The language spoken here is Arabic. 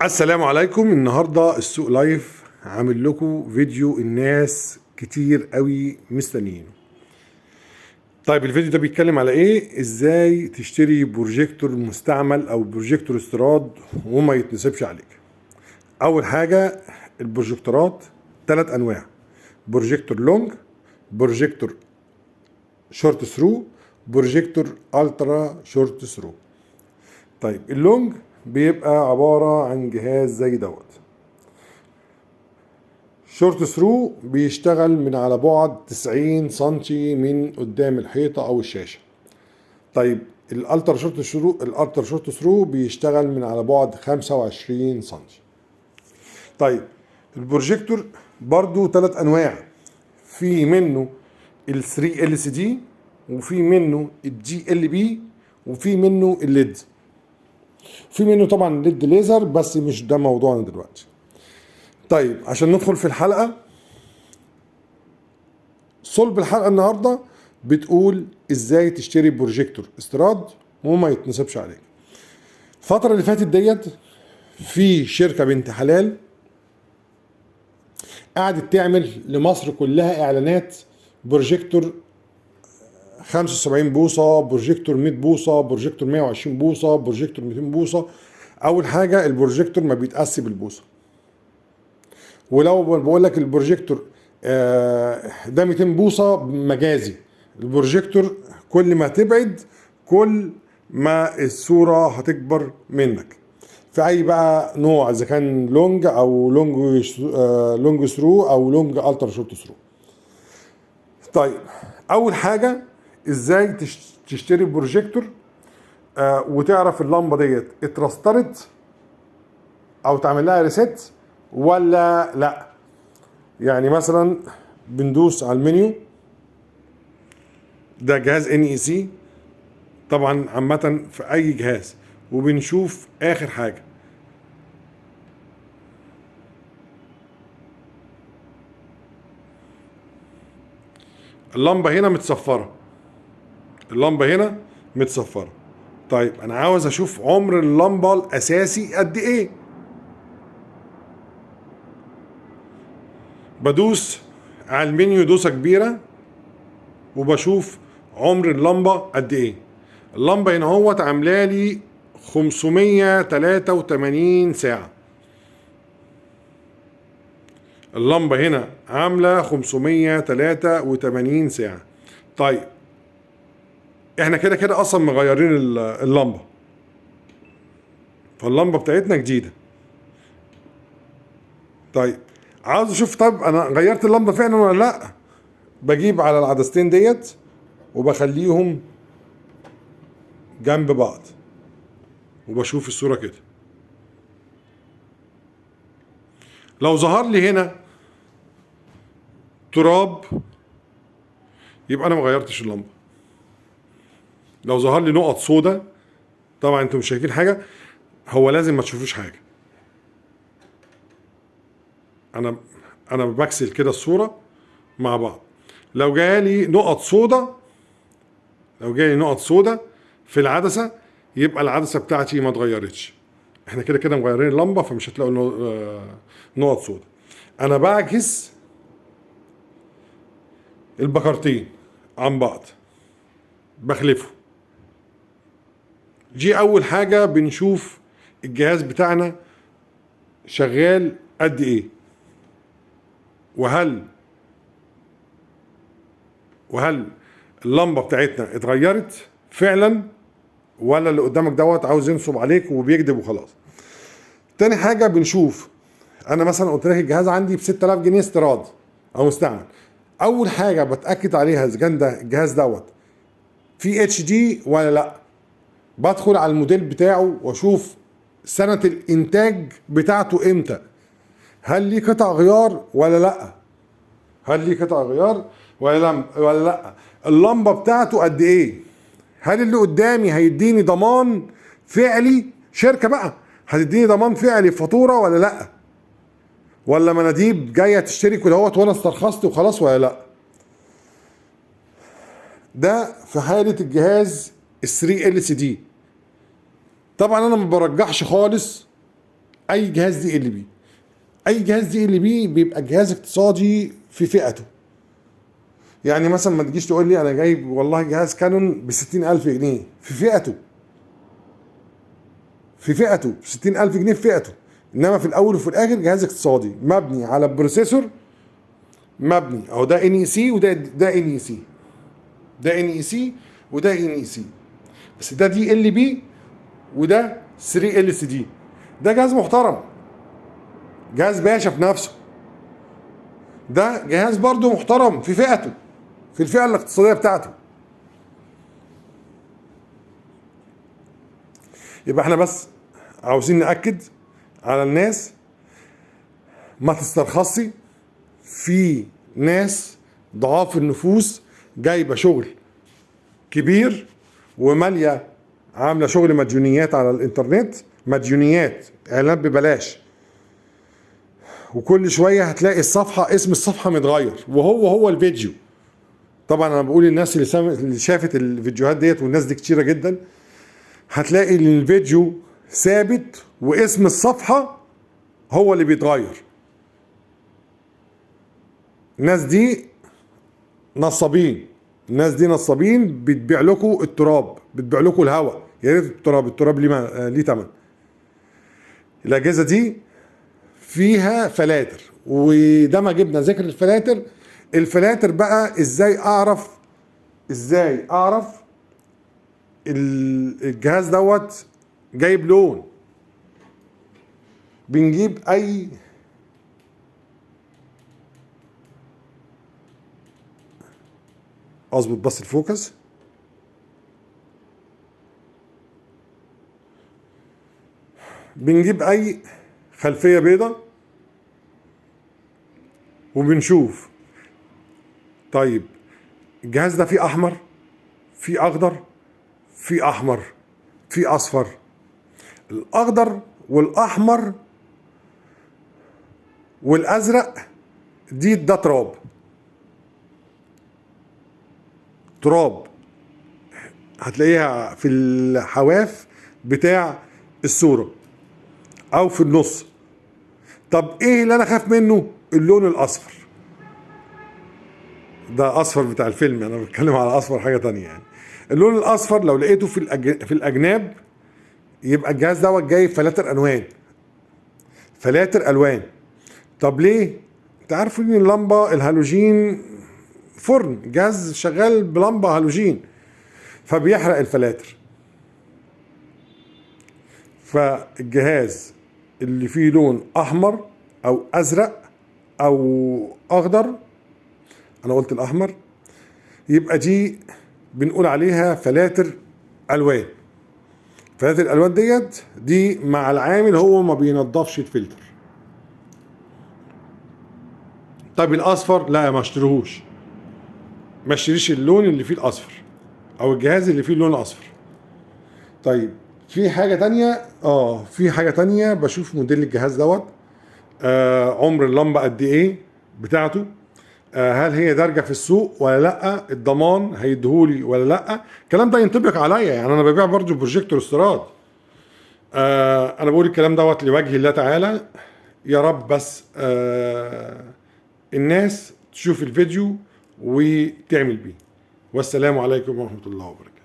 السلام عليكم. النهارده السوق لايف عامل لكم فيديو الناس كتير قوي مستنيينه. طيب الفيديو ده بيتكلم على ايه؟ ازاي تشتري بروجيكتور مستعمل او بروجيكتور استيراد وما يتنسبش عليك. اول حاجه، البروجيكتورات 3 انواع: بروجيكتور لونج، بروجيكتور شورت ثرو، بروجيكتور الترا شورت ثرو. طيب اللونج بيبقى عباره عن جهاز زي دوت. شورت ثرو بيشتغل من على بعد 90 سنتي من قدام الحيطة أو الشاشة. طيب الالتر شورت ثرو بيشتغل من على بعد 25 سنتي. طيب البروجيكتور برضو 3 أنواع: في منه ال 3 ال سي دي، وفي منه الجي ال بي، وفي منه الليد. في منه طبعا الليد ليزر بس مش ده موضوعنا دلوقتي. طيب عشان ندخل في الحلقة، صلب الحلقه النهارده بتقول ازاي تشتري بروجيكتور استيراد وما يتنصبش عليك. الفتره اللي فاتت ديت في شركه بنت حلال قعدت تعمل لمصر كلها اعلانات: بروجيكتور 75 بوصه، بروجيكتور 100 بوصه، بروجيكتور 120 بوصه، بروجيكتور 200 بوصه. اول حاجه، البروجيكتور ما بيتقاس بالبوصه. ولو بقول لك البروجيكتور ده 200 بوصه مجازي. البروجيكتور كل ما تبعد كل ما الصوره هتكبر منك في اي بقى نوع، اذا كان لونج او لونج ثرو او لونج الترا شورت ثرو. طيب اول حاجه، ازاي تشتري بروجيكتور وتعرف اللمبه ديت اترسترت او تعمل لها ريست ولا لا. يعني مثلا بندوس على المنيو، ده جهاز ان اي سي طبعا عامة في اي جهاز، وبنشوف اخر حاجة. اللمبة هنا متصفرة، اللمبة هنا متصفرة. طيب انا عاوز اشوف عمر اللمبة الاساسي قد ايه. بدوس على المنيو دوسة كبيرة وبشوف عمر اللمبة قد ايه. اللمبة هنا هوت عاملالي 583 ساعة. اللمبة هنا عاملة 583 ساعة. طيب احنا كده كده اصلا مغيرين اللمبة، فاللمبة بتاعتنا جديدة. طيب عاوز اشوف، طب انا غيرت اللمبة فعلا ولا لا؟ بجيب على العدستين ديت وبخليهم جنب بعض وبشوف الصورة كده. لو ظهر لي هنا تراب يبقى انا ما غيرتش اللمبة. لو ظهر لي نقط سودة، طبعا انتم مش شايفين حاجة، هو لازم ما تشوفوش حاجة. انا بكسل كده الصورة مع بعض. لو جالي نقط سودة، لو جالي نقط سودة في العدسة يبقى العدسة بتاعتي ما اتغيرتش. احنا كده كده مغيرين اللمبة فمش هتلاقوا نقط سودة. انا بعكس البكرتين عن بعض، بخلفه. دي اول حاجة بنشوف الجهاز بتاعنا شغال قد ايه، وهل اللمبة بتاعتنا اتغيرت فعلا ولا اللي قدامك دوت عاوز ينصب عليك وبيكذب وخلاص. تاني حاجة بنشوف، انا مثلا قلت لك الجهاز عندي ب 6000 جنيه استيراد او مستعمل. اول حاجة بتأكد عليها اذا كان ده الجهاز دوت في اتش دي ولا لا. بدخل على الموديل بتاعه واشوف سنة الانتاج بتاعته امتى، هل ليه قطع غيار ولا لا، هل ليه قطع غيار ولا لا. اللمبة بتاعته قد ايه، هل اللي قدامي هيديني ضمان فعلي، شركة بقى هتديني ضمان فعلي فاتورة ولا لا، ولا مناديب جاية تشتري كده هوت وانا استرخصت وخلاص ولا لا. ده في حالة الجهاز ال 3 ال سي دي. طبعا انا ما برجحش خالص اي جهاز دي ال بي، اي جهاز دي ال بي بيبقى جهاز اقتصادي في فئته. يعني مثلا ما تجيش تقول لي انا جايب والله جهاز كانون ب 60,000 جنيه في فئته، في فئته 60,000 جنيه في فئته. انما في الاول وفي الاخر جهاز اقتصادي مبني على بروسيسور، مبني اهو ده ان اي سي وده ان اي سي، ده ان اي سي وده ان اي سي، بس ده دي ال بي وده 3 ال سي دي. ده جهاز محترم، جهاز باشا في نفسه. ده جهاز برضه محترم في فئته، في الفئة الاقتصادية بتاعته. يبقى احنا بس عاوزين نأكد على الناس ما تسترخصي. في ناس ضعاف النفوس جايبة شغل كبير ومالية، عاملة شغل مديونيات على الانترنت، مديونيات اعلانات ببلاش، وكل شوية هتلاقي الصفحة اسم الصفحة متغير وهو الفيديو. طبعا انا بقول للناس اللي شافت الفيديوهات ديت، والناس دي كتيرة جدا، هتلاقي ان الفيديو ثابت واسم الصفحة هو اللي بيتغير. الناس دي نصابين، الناس دي نصابين، بتبيع لكم التراب، بتبيع لكم الهواء. يا ريت التراب ليه تمن. الاجهزه دي فيها فلاتر، وده ما جبنا ذكر الفلاتر. الفلاتر بقى ازاي اعرف الجهاز دوت جايب لون؟ بنجيب اي اظبط بس الفوكس. بنجيب اي خلفية بيضة وبنشوف، طيب الجهاز ده فيه احمر، فيه اخضر، فيه احمر، فيه اصفر. الاخضر والاحمر والازرق ده تراب هتلاقيها في الحواف بتاع الصورة او في النص. طب ايه اللي انا خاف منه؟ اللون الاصفر. ده اصفر بتاع الفيلم، انا بتكلم على اصفر حاجة تانية يعني. اللون الاصفر لو لقيته في الاجناب يبقى الجهاز دوت جاي فلاتر الوان، فلاتر الوان. طب ليه؟ انت عارف ان اللمبة الهالوجين فرن، جهاز شغال بلمبة هالوجين، فبيحرق الفلاتر. فالجهاز اللي فيه لون احمر او ازرق او اخضر، انا قلت الاحمر، يبقى دي بنقول عليها فلاتر الوان. فلاتر الالوان دي مع العامل هو ما بينضفش الفلتر. طيب الاصفر لا، ما اشتريهوش، ما اشتريش اللون اللي فيه الاصفر او الجهاز اللي فيه اللون الاصفر. طيب في حاجة تانية، في حاجة تانية بشوف موديل الجهاز دوت، عمر اللمبة قد ايه بتاعته، هل هي دارجة في السوق ولا لا، الضمان هيديهولي ولا لا. الكلام ده ينطبق عليا، يعني انا ببيع برضه بروجيكتور استيراد. انا بقول الكلام دوت لوجه الله تعالى. يا رب بس الناس تشوف الفيديو وتعمل بيه. والسلام عليكم ورحمة الله وبركاته.